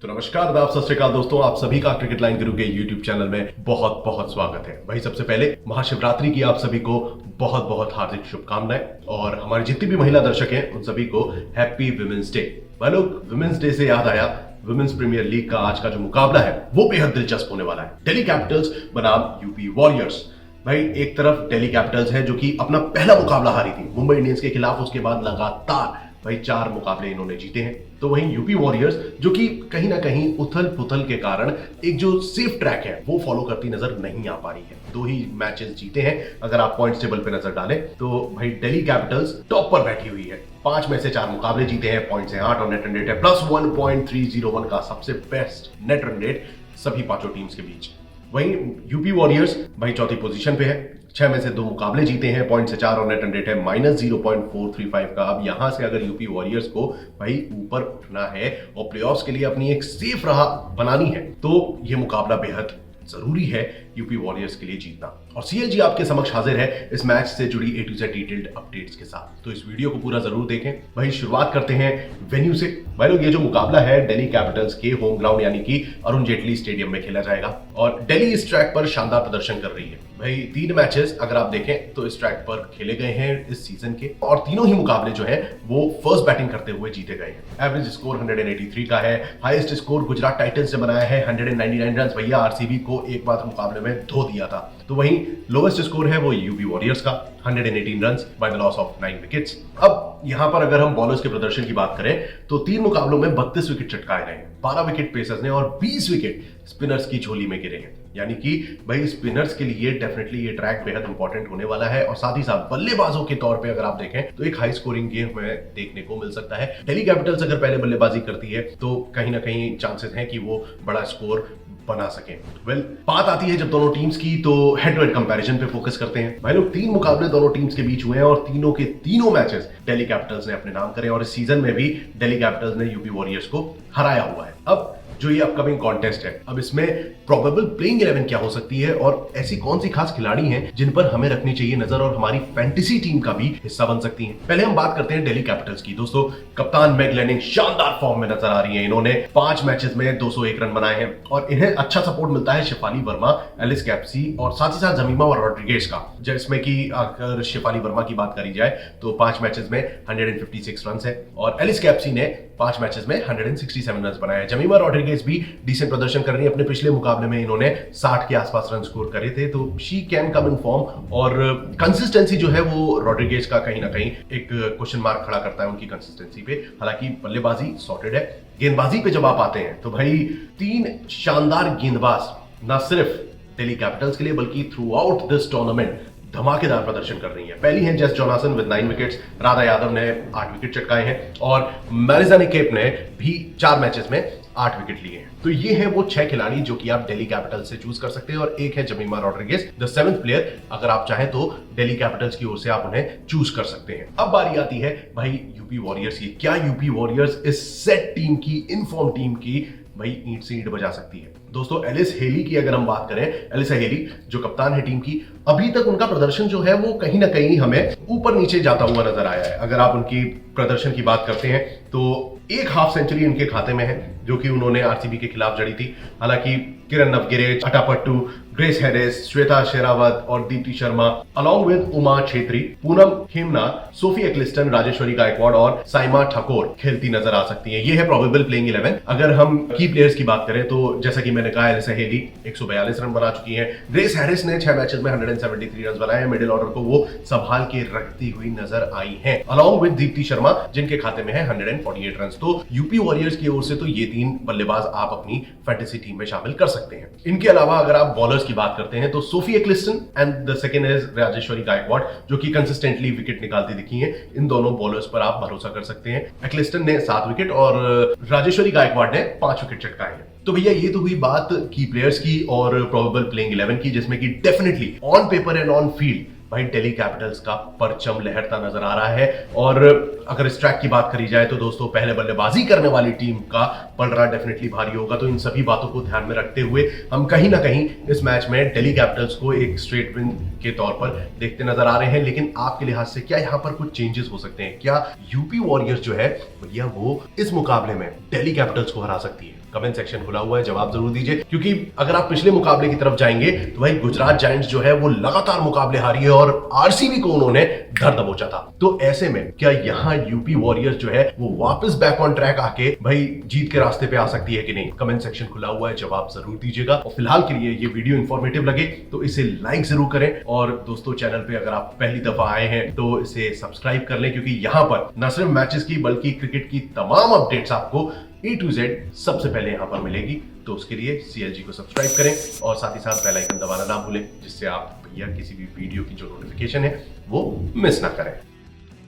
तो नमस्कार, आदाब, सत श्री अकाल दोस्तों, आप सभी का क्रिकेट लाइन गुरु के यूट्यूब चैनल में बहुत बहुत स्वागत है। भाई सबसे पहले महाशिवरात्रि की आप सभी को बहुत बहुत हार्दिक शुभकामनाएं और हमारी जितनी भी महिला दर्शक हैं उन सभी को हैप्पी विमेंस डे। भाई लोग, विमेंस डे से याद आया, विमेंस प्रीमियर लीग का आज का जो मुकाबला है वो बेहद दिलचस्प होने वाला है। दिल्ली कैपिटल्स बनाम यूपी वॉरियर्स। भाई एक तरफ दिल्ली कैपिटल्स है जो कि अपना पहला मुकाबला हारी थी मुंबई इंडियंस के खिलाफ, उसके बाद लगातार भाई 4 मुकाबले इन्होंने जीते हैं। तो वहीं यूपी वॉरियर्स जो कि कहीं ना कहीं उथल पुथल के कारण एक जो सेफ ट्रैक है वो फॉलो करती नजर नहीं आ पा रही है। 2 ही मैचेस जीते हैं। अगर आप पॉइंट्स टेबल पे नजर डालें तो भाई दिल्ली कैपिटल्स टॉप पर बैठी हुई है। 5 में से 4 मुकाबले जीते हैं, पॉइंट्स हैं 8 और नेट रन रेट है प्लस 1.301 का सबसे बेस्ट नेट रन रेट सभी 5 टीम्स के बीच। वहीं यूपी वॉरियर्स भाई चौथी पोजीशन पे है, 6 में से 2 मुकाबले जीते हैं, पॉइंट से 4 और नेट रन रेट है -0.435 का। अब यहां से अगर यूपी वॉरियर्स को भाई ऊपर उठना है और प्लेऑफ्स के लिए अपनी एक सेफ राह बनानी है तो यह मुकाबला बेहद जरूरी है यूपी वॉरियर्स के लिए जीतना। और सीएलजी आपके समक्ष हाजिर है इस मैच से जुड़ी A to Z detailed updates के साथ, तो इस वीडियो को पूरा जरूर देखें। भाई शुरुआत करते हैं वेन्यू से। भाई लोग, ये जो मुकाबला है दिल्ली कैपिटल्स के होम ग्राउंड यानी कि अरुण जेटली स्टेडियम में खेला जाएगा और दिल्ली इस ट्रैक पर शानदार प्रदर्शन कर रही है। भाई 3 मैचेस अगर आप देखें तो इस ट्रैक पर खेले गए हैं इस सीजन के, और तीनों ही मुकाबले जो है वो फर्स्ट बैटिंग करते हुए जीते गए हैं। एवरेज स्कोर 183 का है। हाईएस्ट स्कोर गुजरात टाइटंस ने बनाया है 199 रन। भैया आरसीबी को एक बार मुकाबले में धो दिया था। तो वहीं लोवेस्ट स्कोर है वो यूपी वॉरियर्स का 118 runs by the loss of 9 wickets. अब यहां पर अगर हम बॉलर्स के प्रदर्शन की बात करें तो 3 मुकाबलों में 32 विकेट चटकाए गए हैं, 12 विकेट पेसर्स ने और 20 विकेट स्पिनर्स की झोली में गिरे हैं। यानी कि भाई स्पिनर्स के लिए डेफिनेटली ये ट्रैक बेहद इंपॉर्टेंट होने वाला है। और साथ ही साथ बल्लेबाजों के तौर पे अगर आप देखें तो एक हाई स्कोरिंग गेम में देखने को मिल सकता है। दिल्ली कैपिटल्स अगर पहले बल्लेबाजी करती है तो कहीं ना कहीं चांसेस हैं कि वो बड़ा स्कोर बना सके। बात आती है जब दोनों टीम्स की तो हेड टू हेड कंपैरिजन पे फोकस करते हैं। भाई लोग, 3 मुकाबले दोनों टीम्स के बीच हुए हैं और तीनों के तीनों मैचेस दिल्ली कैपिटल्स ने अपने नाम करे और इस सीजन में भी दिल्ली कैपिटल्स ने यूपी वॉरियर्स को हराया हुआ है। अब जो ये अपकमिंग कॉन्टेस्ट है, अब इसमें प्रोबेबल प्लेइंग 11 क्या हो सकती है और ऐसी कौन सी खास खिलाड़ी हैं जिन पर हमें रखनी चाहिए नजर और हमारी फैंटेसी टीम का भी हिस्सा बन सकती हैं। पहले हम बात करते हैं दिल्ली कैपिटल्स की। दोस्तों, कप्तान मैग लेनिंग शानदार फॉर्म में नजर आ रही है। इन्होंने 5 मैचेस में 201 रन बनाए हैं और इन्हें अच्छा सपोर्ट मिलता है शेफाली वर्मा, एलिस कैप्सी और साथ ही साथ जमीमा और रॉड्रिगेज का, जिसमें कि अगर शेफाली वर्मा की बात करी जाए तो 5 मैचेस में 156 रन है और एलिस कैप्सी ने 5 मैचेस में 167 रन बनाए हैं। जमीमा रॉड्रिगेज भी डिसेंट प्रदर्शन कर रही है। अपने पिछले मुकाबले में इन्होंने 60 के आसपास रन स्कोर करे थे, तो she can come in form. और कंसिस्टेंसी जो है वो रॉड्रिगेज का कहीं ना कहीं एक क्वेश्चन मार्क खड़ा करता है उनकी कंसिस्टेंसी पे। हालांकि बल्लेबाजी सॉर्टेड है। गेंदबाजी पे जब आप आते हैं तो भाई 3 शानदार गेंदबाज ना सिर्फ दिल्ली कैपिटल्स के लिए बल्कि थ्रू आउट दिस टूर्नामेंट धमाकेदार प्रदर्शन कर रही है। पहली है जेस जॉनासन विद 9 विकेट्स, राधा यादव ने 8 विकेट चटकाए हैं और मैरिजा निकेप ने भी 4 मैचेस में 8 विकेट लिए हैं। तो ये है वो 6 खिलाड़ी जो कि आप दिल्ली कैपिटल्स से चूज कर सकते हैं और एक है जमीमा रॉड्रिगेज, द 7th प्लेयर। अगर आप चाहें तो दिल्ली कैपिटल्स की ओर से आप उन्हें चूज कर सकते हैं। अब बारी आती है भाई यूपी वॉरियर्स की। क्या यूपी वॉरियर्स इस सेट टीम की, इनफॉर्म टीम की भाई ईंट से ईंट बजा सकती है? दोस्तों, एलिस हेली की अगर हम बात करें, एलिसा हेली जो कप्तान है टीम की, अभी तक उनका प्रदर्शन जो है वो कहीं ना कहीं हमें ऊपर नीचे जाता हुआ नजर आया है। अगर आप उनकी प्रदर्शन की बात करते हैं तो एक हाफ सेंचुरी उनके खाते में है जो कि उन्होंने आरसीबी के खिलाफ जड़ी थी। हालांकि किरण नवगिरे, अटापट्टू, ग्रेस हैरिस, श्वेता शेरावत और Deepti Sharma along with Uma Chhetri, Poonam Hemnath, Sophie Ecclestone, Rajeshwari Gayakwad और साइमा ठाकुर खेलती नजर आ सकती हैं। ये है प्रोबेबल प्लेइंग 11। अगर हम की प्लेयर्स की बात करें तो जैसा कि मैंने कहा, एलिसा हेली 142 रन बना चुकी हैं। ग्रेस हैरिस ने 6 मैचेस में 173 रन बनाए हैं। मिडिल ऑर्डर को वो संभाल के रखती हुई नजर आई हैं, अलॉन्ग विद दीप्ति शर्मा जिनके खाते में है 148 रन। तो यूपी वॉरियर्स की ओर से तो ये 3 बल्लेबाज आप अपनी फैंटेसी टीम में शामिल कर सकते हैं। इनके अलावा अगर आप बॉलर्स की बात करते हैं तो Sophie Ecclestone and the second is Rajeshwari Gayakwad जो कि कंसिस्टेंटली विकेट निकालती दिखी हैं। इन दोनों बॉलर्स पर आप भरोसा कर सकते हैं। एक्लिस्टन ने 7 विकेट और राजेश्वरी गायकवाड़ ने 5 विकेट चटकाए हैं। तो भैया ये तो हुई बात की प्लेयर्स की और प्रोबेबल प्लेइंग 11 की, जिसमें कि definitely on paper and on field भाई दिल्ली कैपिटल्स का परचम लहरता नजर आ रहा है। और अगर इस ट्रैक की बात करी जाए तो दोस्तों, पहले बल्लेबाजी करने वाली टीम का पलड़ा डेफिनेटली भारी होगा। तो इन सभी बातों को ध्यान में रखते हुए हम कहीं ना कहीं इस मैच में दिल्ली कैपिटल्स को एक स्ट्रेट विन के तौर पर देखते नजर आ रहे हैं। लेकिन आपके लिहाज से क्या यहाँ पर कुछ चेंजेस हो सकते हैं? क्या यूपी वॉरियर्स जो है भैया वो इस मुकाबले में दिल्ली कैपिटल्स को हरा सकती है? कमेंट सेक्शन खुला हुआ है, जवाब जरूर दीजिए। क्योंकि अगर आप पिछले मुकाबले की तरफ जाएंगे तो भाई गुजरात जायंट्स जो है वो लगातार मुकाबले हारी है और आरसीबी को उन्होंने धर दबोचा था। तो ऐसे में क्या यहाँ यूपी वॉरियर्स जो है वो वापस बैक ऑन ट्रैक आके भाई जीत के रास्ते पे आ सकती है कि नहीं? कमेंट सेक्शन खुला हुआ है, जवाब जरूर दीजिएगा। और फिलहाल के लिए ये वीडियो इंफॉर्मेटिव लगे तो इसे लाइक जरूर करें, और दोस्तों चैनल पे अगर आप पहली दफा आए हैं तो इसे सब्सक्राइब कर लें, क्योंकि यहाँ पर न सिर्फ मैचेस की बल्कि क्रिकेट की तमाम अपडेट्स आपको A to Z सबसे पहले यहाँ पर मिलेगी। तो उसके लिए CLG को सब्सक्राइब करें और साथ ही साथ बेल आइकन दबाना ना भूलें, जिससे आप भैया किसी भी वीडियो की जो नोटिफिकेशन है वो मिस ना करें।